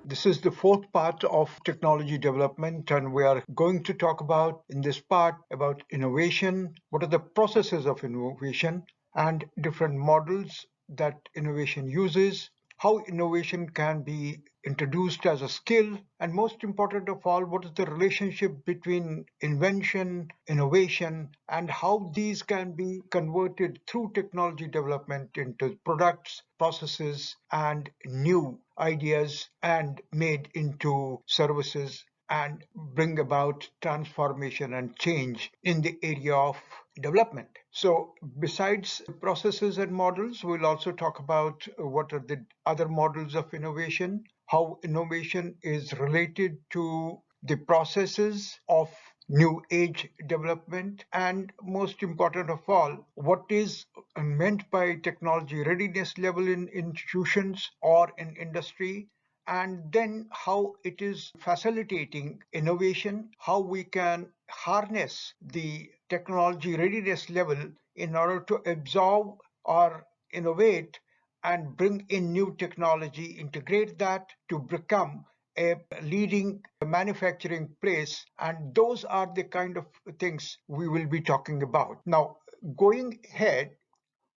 This is the fourth part of technology development, and we are going to talk about in this part about innovation. What are the processes of innovation and different models that innovation uses, how innovation can be introduced as a skill, and most important of all, what is the relationship between invention, innovation, and how these can be converted through technology development into products, processes, and new ideas and made into services and bring about transformation and change in the area of development. So, besides processes and models, we'll also talk about what are the other models of innovation, how innovation is related to the processes of new age development, and most important of all, what is meant by technology readiness level in institutions or in industry, and then how it is facilitating innovation, how we can harness the technology readiness level in order to absorb or innovate and bring in new technology, integrate that to become a leading manufacturing place. And those are the kind of things we will be talking about. Now, going ahead,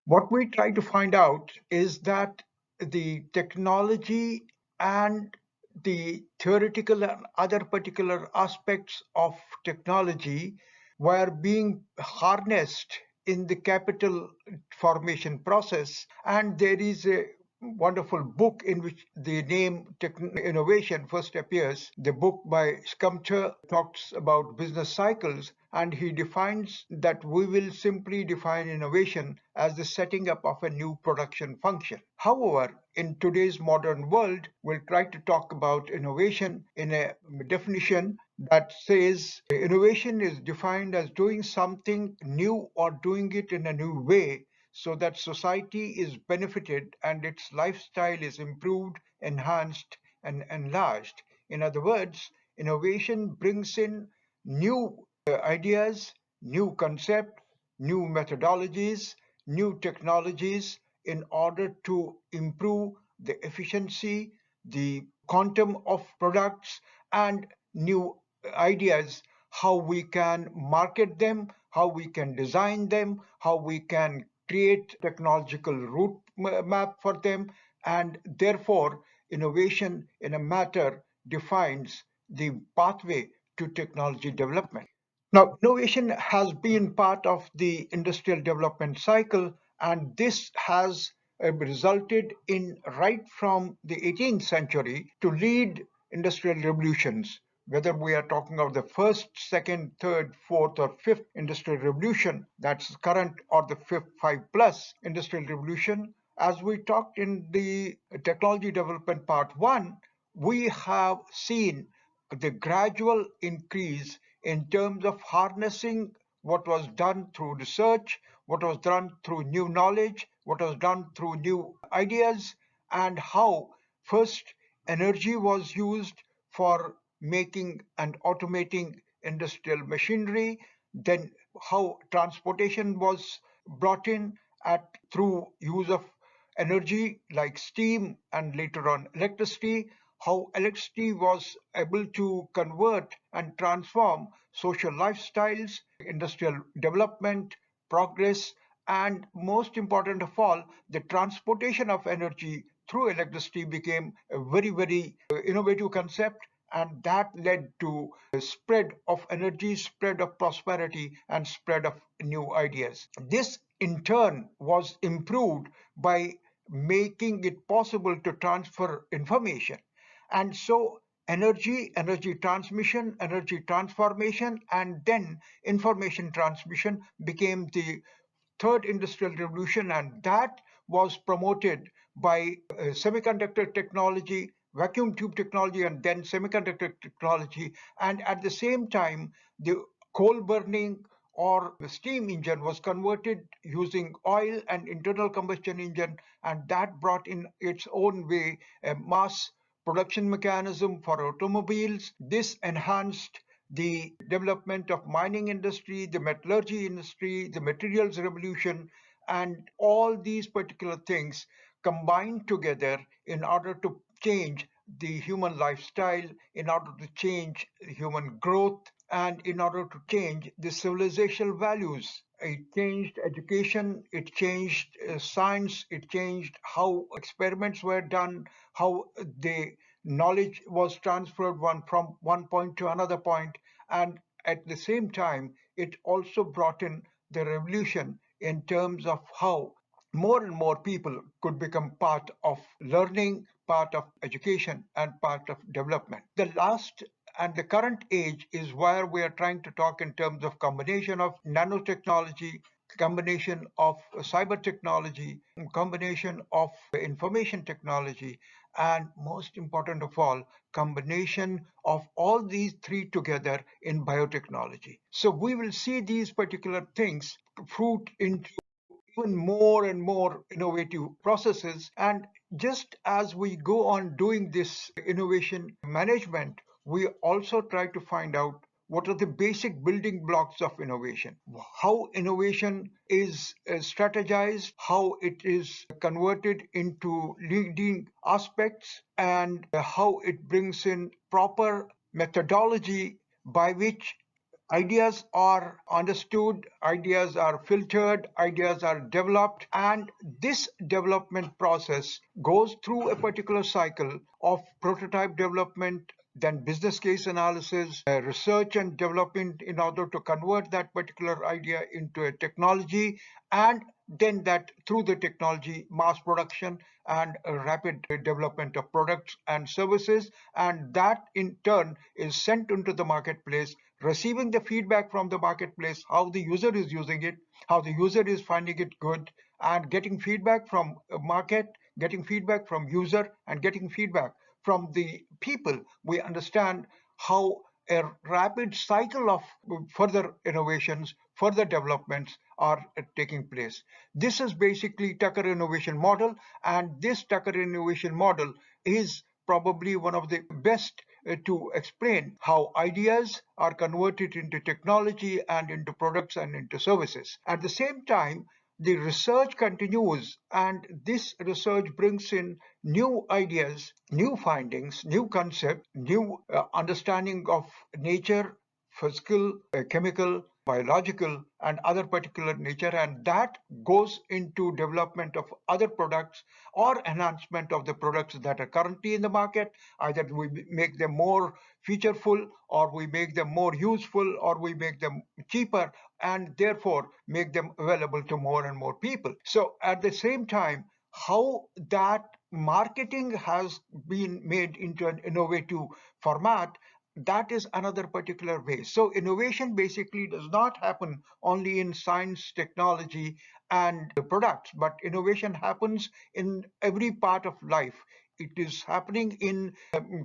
what we try to find out is that the technology and the theoretical and other particular aspects of technology were being harnessed in the capital formation process. And there is a wonderful book in which the name innovation first appears. The book by Schumacher talks about business cycles, and he defines that we will simply define innovation as the setting up of a new production function. However, in today's modern world, we'll try to talk about innovation in a definition that says innovation is defined as doing something new or doing it in a new way so that society is benefited and its lifestyle is improved, enhanced, and enlarged. In other words, innovation brings in new ideas, new concepts, new methodologies, new technologies in order to improve the efficiency, the quantum of products, and new ideas how we can market them, how we can design them, how we can create technological route map for them, and therefore innovation in a matter defines the pathway to technology development. Now, innovation has been part of the industrial development cycle, and this has resulted in right from the 18th century to lead industrial revolutions. Whether we are talking of the first, second, third, fourth, or fifth industrial revolution, that's current, or the fifth 5+ industrial revolution, as we talked in the technology development part one, we have seen the gradual increase in terms of harnessing what was done through research, what was done through new knowledge, what was done through new ideas, and how first energy was used for making and automating industrial machinery, then how transportation was brought in at through use of energy like steam and later on electricity, how electricity was able to convert and transform social lifestyles, industrial development, progress, and most important of all, the transportation of energy through electricity became a very, very innovative concept, and that led to a spread of energy, spread of prosperity, and spread of new ideas. This in turn was improved by making it possible to transfer information. And so energy transmission, energy transformation, and then information transmission became the third industrial revolution, and that was promoted by semiconductor technology, vacuum tube technology, and then semiconductor technology. And at the same time, the coal burning or the steam engine was converted using oil and internal combustion engine, and that brought in its own way a mass production mechanism for automobiles. This enhanced the development of mining industry, the metallurgy industry, the materials revolution, and all these particular things combined together in order to change the human lifestyle, in order to change human growth, and in order to change the civilizational values. It changed education, it changed science, it changed how experiments were done, how the knowledge was transferred one from one point to another point, and at the same time, it also brought in the revolution in terms of how more and more people could become part of learning, part of education, and part of development. The last and the current age is where we are trying to talk in terms of combination of nanotechnology, combination of cyber technology, combination of information technology, and most important of all, combination of all these three together in biotechnology. So we will see these particular things fruit into even more and more innovative processes. And just as we go on doing this innovation management, we also try to find out what are the basic building blocks of innovation, how innovation is strategized, how it is converted into leading aspects, and how it brings in proper methodology by which ideas are understood, ideas are filtered, ideas are developed, and this development process goes through a particular cycle of prototype development, then business case analysis, research and development in order to convert that particular idea into a technology, and then that through the technology, mass production and a rapid development of products and services. And that in turn is sent into the marketplace, receiving the feedback from the marketplace, how the user is using it, how the user is finding it good, and getting feedback from market, getting feedback from user, and getting feedback from the people. We understand how a rapid cycle of further innovations, further developments are taking place. This is basically Tucker Innovation Model, and this Tucker Innovation Model is probably one of the best to explain how ideas are converted into technology and into products and into services. At the same time, the research continues, and this research brings in new ideas, new findings, new concepts, new understanding of nature, physical, chemical, biological, and other particular nature, and that goes into development of other products or enhancement of the products that are currently in the market. Either we make them more featureful, or we make them more useful, or we make them cheaper, and therefore make them available to more and more people. So at the same time, how that marketing has been made into an innovative format, that is another particular way. So innovation basically does not happen only in science, technology, and products, but innovation happens in every part of life. It is happening in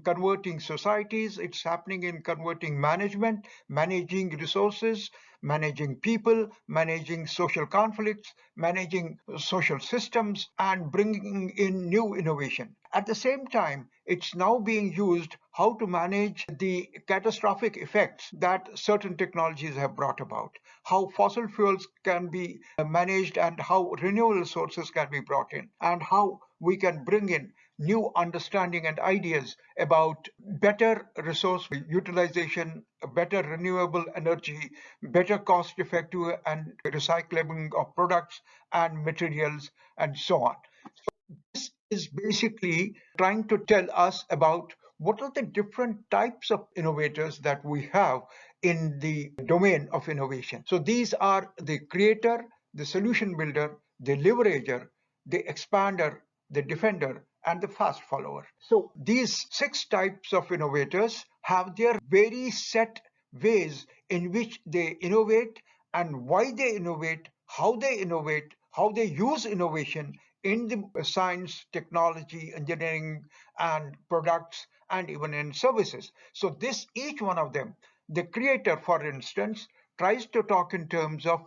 converting societies, it's happening in converting management, managing resources, managing people, managing social conflicts, managing social systems, and bringing in new innovation. At the same time, it's now being used how to manage the catastrophic effects that certain technologies have brought about, how fossil fuels can be managed, and how renewable sources can be brought in, and how we can bring in new understanding and ideas about better resource utilization, better renewable energy, better cost effective and recycling of products and materials, and so on. This is basically trying to tell us about what are the different types of innovators that we have in the domain of innovation. So these are the creator, the solution builder, the leverager, the expander, the defender, and the fast follower. So these six types of innovators have their very set ways in which they innovate, and why they innovate, how they use innovation in the science, technology, engineering, and products, and even in services. So this, each one of them, the creator, for instance, tries to talk in terms of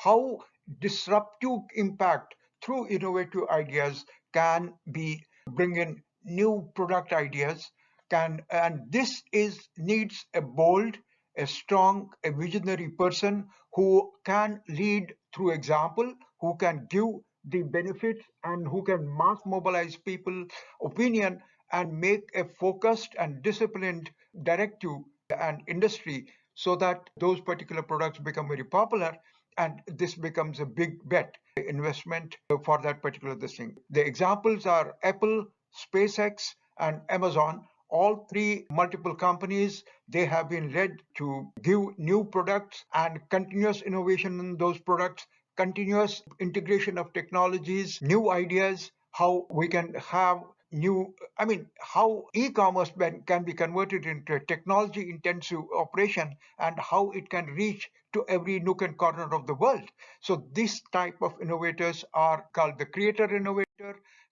how disruptive impact through innovative ideas can be bring in new product ideas, can, and this is needs a bold, a strong, a visionary person who can lead through example, who can give the benefits, and who can mass mobilize people opinion, and make a focused and disciplined directive and industry so that those particular products become very popular, and this becomes a big bet investment for that particular this thing. The examples are Apple, SpaceX, and Amazon. All three multiple companies, they have been led to give new products and continuous innovation in those products, continuous integration of technologies, new ideas, how we can have new, I mean, how e-commerce can be converted into a technology intensive operation, and how it can reach to every nook and corner of the world. So this type of innovators are called the creator innovator.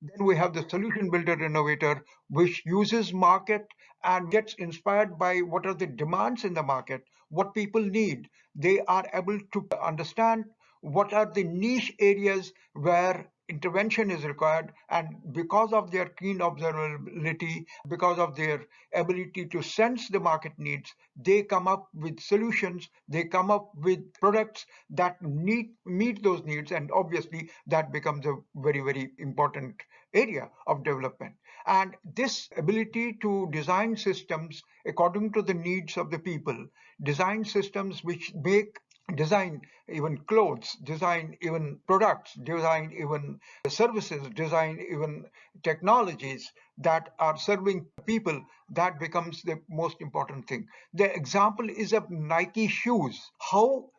Then we have the solution builder innovator, which uses market and gets inspired by what are the demands in the market, what people need. They are able to understand what are the niche areas where intervention is required, and because of their keen observability, because of their ability to sense the market needs, they come up with solutions, they come up with products that meet those needs, and obviously that becomes a very, very important area of development. And this ability to design systems according to the needs of the people, design systems which make, design even clothes, design even products, design even services, design even technologies that are serving people, that becomes the most important thing. The example is of Nike shoes. How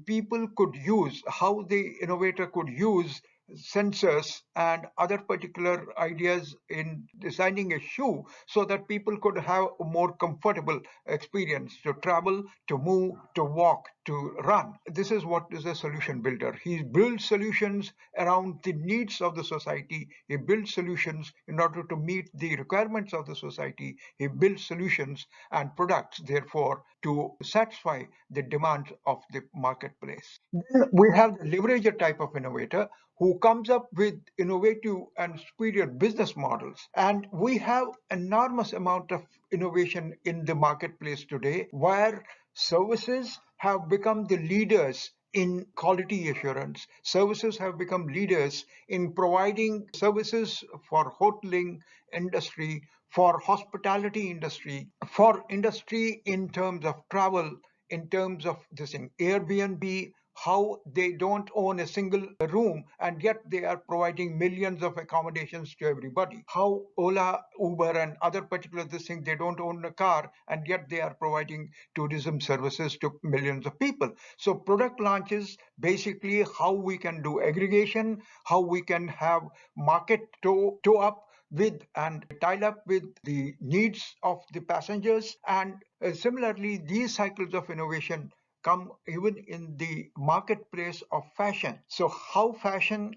people could use, how the innovator could use sensors and other particular ideas in designing a shoe so that people could have a more comfortable experience to travel, to move, to walk, to run. This is what is a solution builder. He builds solutions around the needs of the society. He builds solutions in order to meet the requirements of the society. He builds solutions and products, therefore, to satisfy the demands of the marketplace. Then we have the leverager type of innovator who comes up with innovative and superior business models. And we have enormous amount of innovation in the marketplace today, where services have become the leaders in quality assurance. Services have become leaders in providing services for hoteling industry, for hospitality industry, for industry in terms of travel, in terms of this thing. Airbnb, how they don't own a single room and yet they are providing millions of accommodations to everybody. How Ola, Uber, and other particular this thing, they don't own a car and yet they are providing tourism services to millions of people. So product launches, basically how we can do aggregation, how we can have market toe up with and tie up with the needs of the passengers. And similarly, these cycles of innovation come even in the marketplace of fashion. So how fashion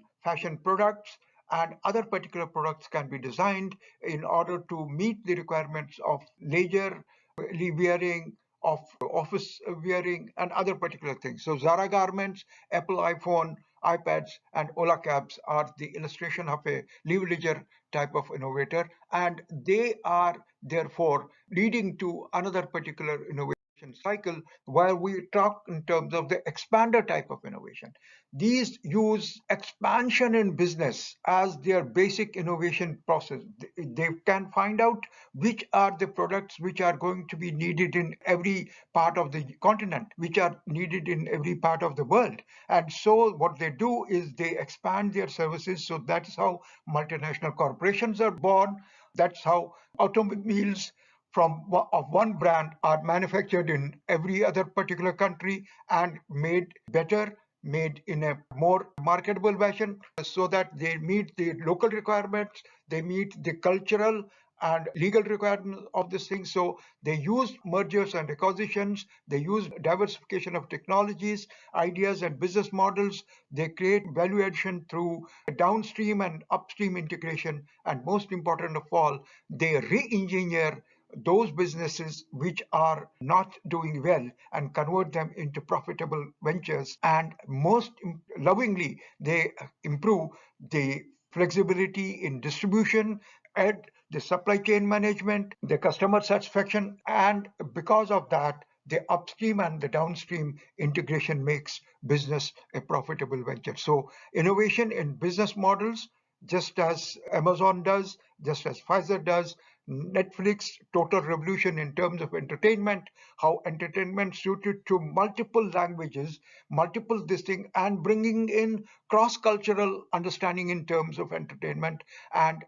products and other particular products can be designed in order to meet the requirements of leisure wearing, of office wearing, and other particular things. So Zara garments, Apple iPhone, iPads, and Ola cabs are the illustration of a leverager type of innovator, and they are therefore leading to another particular innovation cycle where we talk in terms of the expander type of innovation. These use expansion in business as their basic innovation process. They can find out which are the products which are going to be needed in every part of the continent, which are needed in every part of the world. And so what they do is they expand their services. So that's how multinational corporations are born. That's how automobiles of one brand are manufactured in every other particular country and made better, made in a more marketable version so that they meet the local requirements, they meet the cultural and legal requirements of this thing. So they use mergers and acquisitions, they use diversification of technologies, ideas, and business models. They create value addition through downstream and upstream integration. And most important of all, they re-engineer those businesses which are not doing well and convert them into profitable ventures. And most lovingly, they improve the flexibility in distribution and the supply chain management, the customer satisfaction. And because of that, the upstream and the downstream integration makes business a profitable venture. So innovation in business models, just as Amazon does, just as Pfizer does, Netflix total revolution in terms of entertainment, how entertainment suited to multiple languages, multiple this thing, and bringing in cross-cultural understanding in terms of entertainment, and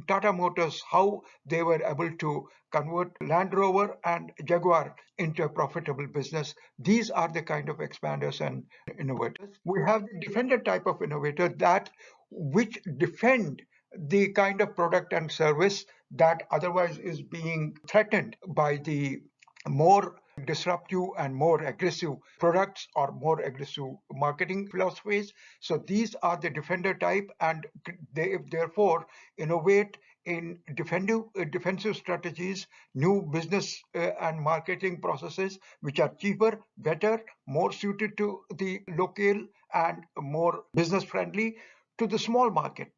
Tata Motors, how they were able to convert Land Rover and Jaguar into a profitable business. These are the kind of expanders and innovators. We have the defender type of innovator that which defend the kind of product and service that otherwise is being threatened by the more disruptive and more aggressive products or more aggressive marketing philosophies. So these are the defender type, and they therefore innovate in defensive strategies, new business and marketing processes which are cheaper, better, more suited to the local and more business friendly to the small markets,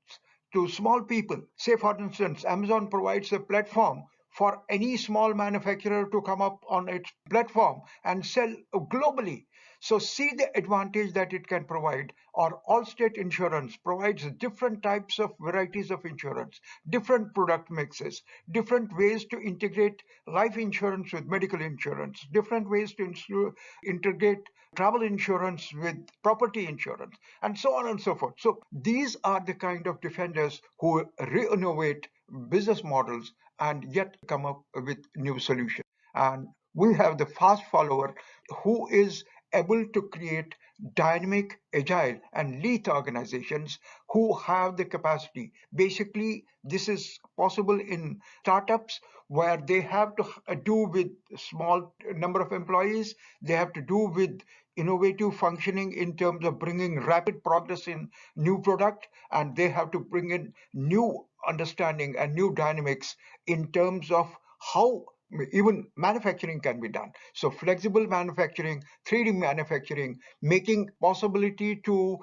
to small people. Say, for instance, Amazon provides a platform for any small manufacturer to come up on its platform and sell globally. So see the advantage that it can provide. Or Allstate Insurance provides different types of varieties of insurance, different product mixes, different ways to integrate life insurance with medical insurance, different ways to integrate travel insurance with property insurance, and so on and so forth. So these are the kind of defenders who re-innovate business models and yet come up with new solutions. And we have the fast follower who is able to create dynamic, agile, and lean organizations who have the capacity. Basically, this is possible in startups where they have to do with small number of employees, they have to do with innovative functioning in terms of bringing rapid progress in new product, and they have to bring in new understanding and new dynamics in terms of how even manufacturing can be done. So flexible manufacturing, 3D manufacturing, making possibility to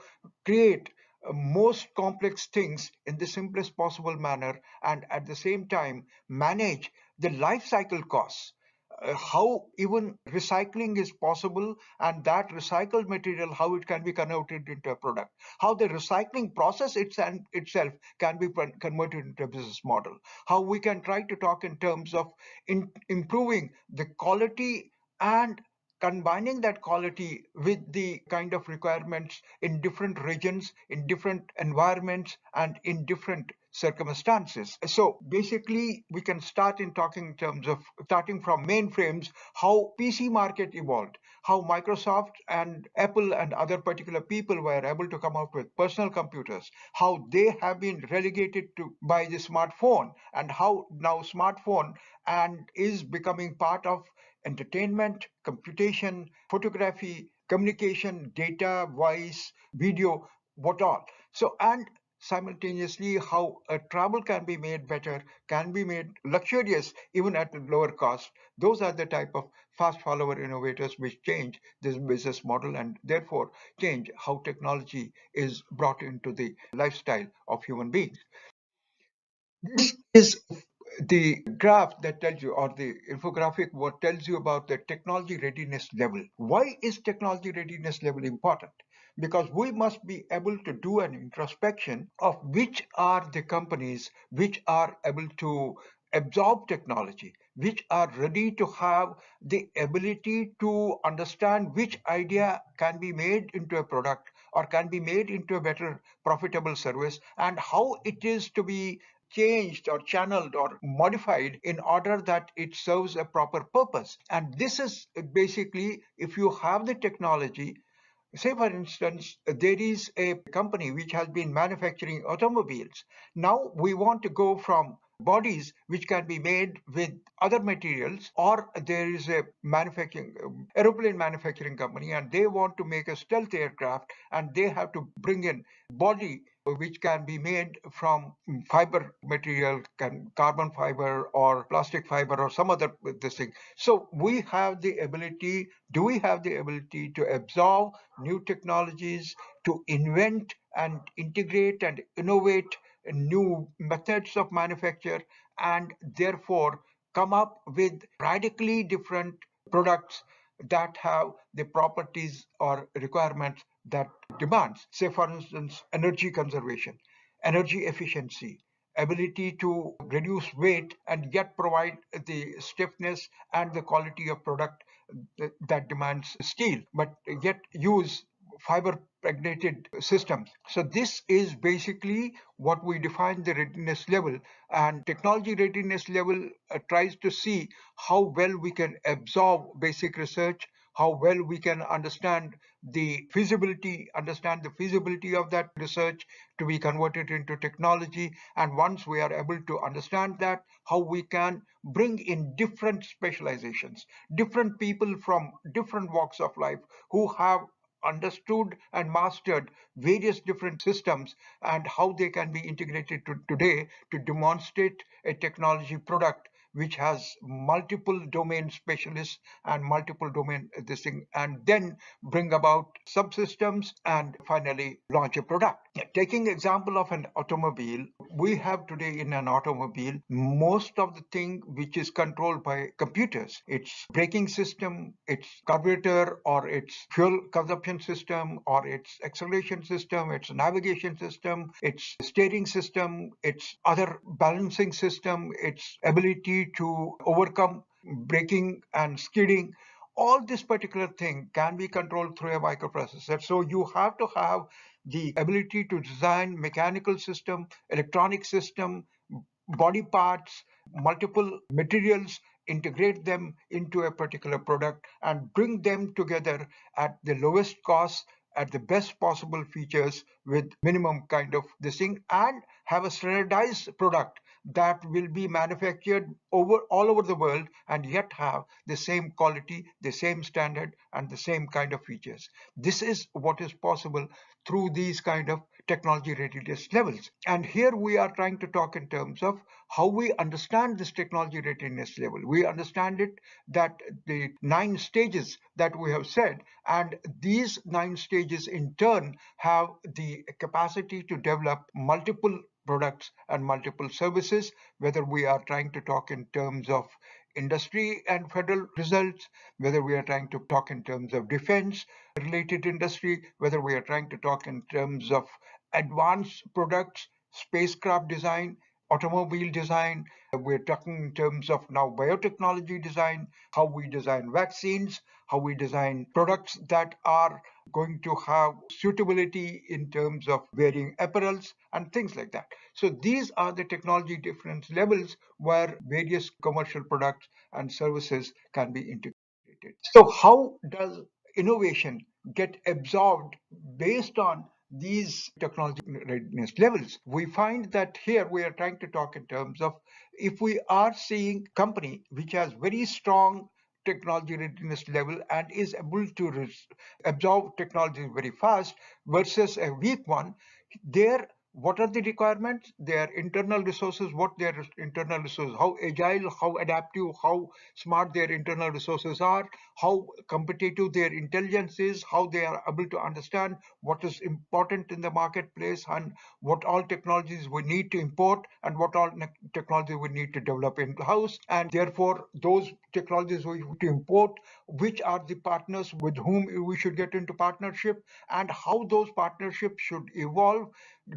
create most complex things in the simplest possible manner, and at the same time manage the life cycle costs, how even recycling is possible, and that recycled material, how it can be converted into a product, how the recycling process itself can be converted into a business model, how we can try to talk in terms of improving the quality and combining that quality with the kind of requirements in different regions, in different environments, and in different circumstances. So basically, we can start in talking in terms of starting from mainframes, how PC market evolved, how Microsoft and Apple and other particular people were able to come up with personal computers, how they have been relegated to by the smartphone, and how now smartphone and is becoming part of entertainment, computation, photography, communication, data, voice, video, what all. So, and simultaneously how travel can be made better, can be made luxurious even at a lower cost. Those are the type of fast follower innovators which change this business model and therefore change how technology is brought into the lifestyle of human beings. This is the graph that tells you, or the infographic what tells you about the technology readiness level. Why is technology readiness level important? Because we must be able to do an introspection of which are the companies which are able to absorb technology, which are ready to have the ability to understand which idea can be made into a product or can be made into a better profitable service, and how it is to be changed or channeled or modified in order that it serves a proper purpose. And this is basically, if you have the technology, say for instance, there is a company which has been manufacturing automobiles. Now we want to go from bodies which can be made with other materials, or there is a manufacturing aeroplane manufacturing company and they want to make a stealth aircraft, and they have to bring in body which can be made from fiber material, carbon fiber or plastic fiber or some other this thing. So we have the ability, do we have the ability to absorb new technologies, to invent and integrate and innovate new methods of manufacture, and therefore come up with radically different products that have the properties or requirements that demands. Say, for instance, energy conservation, energy efficiency, ability to reduce weight and yet provide the stiffness and the quality of product that demands steel, but yet use fiber pregnated systems. So this is basically what we define the readiness level, and technology readiness level tries to see how well we can absorb basic research, how well we can understand the feasibility of that research to be converted into technology. And once we are able to understand that, how we can bring in different specializations, different people from different walks of life who have understood and mastered various different systems, and how they can be integrated today to demonstrate a technology product which has multiple domain specialists and multiple domain this thing, and then bring about subsystems and finally launch a product. Taking example of an automobile, we have today in an automobile most of the thing which is controlled by computers. Its braking system, its carburetor or its fuel consumption system or its acceleration system, its navigation system, its steering system, its other balancing system, its ability to overcome braking and skidding. All this particular thing can be controlled through a microprocessor. So you have to have the ability to design mechanical system, electronic system, body parts, multiple materials, integrate them into a particular product and bring them together at the lowest cost, at the best possible features with minimum kind of this thing, and have a standardized product that will be manufactured all over the world and yet have the same quality, the same standard, and the same kind of features. This is what is possible through these kind of technology readiness levels. And here we are trying to talk in terms of how we understand this technology readiness level. We understand it that the 9 stages that we have said, and these 9 stages in turn have the capacity to develop multiple products and multiple services, whether we are trying to talk in terms of industry and federal results, whether we are trying to talk in terms of defense related industry, whether we are trying to talk in terms of advanced products, spacecraft design, automobile design. We're talking in terms of now biotechnology design, how we design vaccines, how we design products that are going to have suitability in terms of wearing apparels and things like that. So these are the technology difference levels where various commercial products and services can be integrated. So how does innovation get absorbed based on these technology readiness levels? We find that here we are trying to talk in terms of, if we are seeing company which has very strong technology readiness level and is able to absorb technology very fast versus a weak one, there what are the requirements, their internal resources, what their internal resources, how agile, how adaptive, how smart their internal resources are, how competitive their intelligence is, how they are able to understand what is important in the marketplace, and what all technologies we need to import and what all technology we need to develop in-house, and therefore those technologies we need to import, which are the partners with whom we should get into partnership, and how those partnerships should evolve.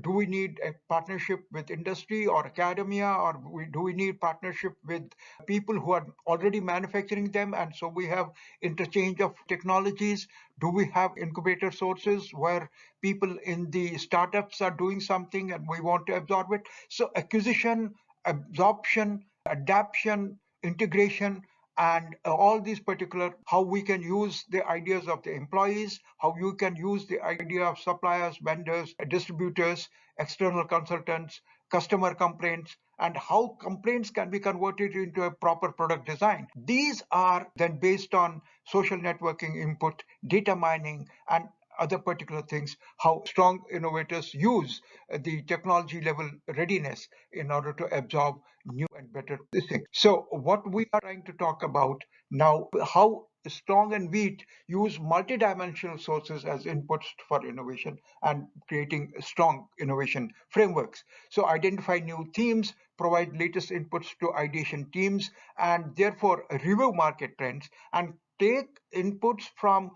Do we need a partnership with industry or academia, or do we need partnership with people who are already manufacturing them, and so we have interchange of technologies? Do we have incubator sources where people in the startups are doing something and we want to absorb it? So acquisition, absorption, adaptation, integration, and all these particular, how we can use the ideas of the employees, how you can use the idea of suppliers, vendors, distributors, external consultants, customer complaints, and how complaints can be converted into a proper product design. These are then based on social networking input, data mining, and other particular things, how strong innovators use the technology level readiness in order to absorb new and better things. So what we are trying to talk about now, how strong and weak use multidimensional sources as inputs for innovation and creating strong innovation frameworks. So identify new themes, provide latest inputs to ideation teams, and therefore review market trends and take inputs from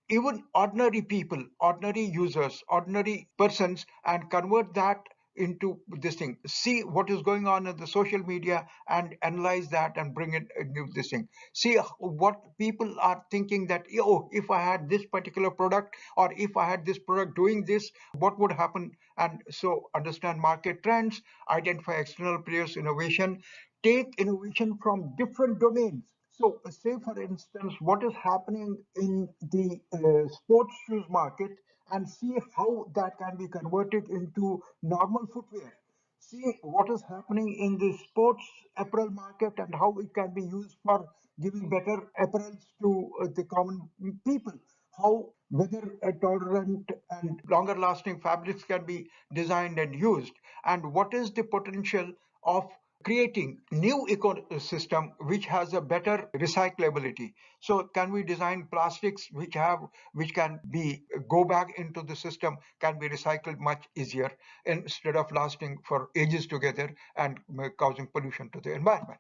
even ordinary people, ordinary users, ordinary persons, and convert that into this thing, see what is going on in the social media and analyze that and bring it into this thing, see what people are thinking that, oh, if I had this particular product, or if I had this product doing this, what would happen. And so understand market trends, identify external players, innovation, take innovation from different domains. So, say for instance, what is happening in the sports shoes market, and see how that can be converted into normal footwear. See what is happening in the sports apparel market and how it can be used for giving better apparels to the common people. How weather tolerant and longer lasting fabrics can be designed and used, and what is the potential of creating new ecosystem which has a better recyclability. So can we design plastics which can be go back into the system, can be recycled much easier instead of lasting for ages together and causing pollution to the environment.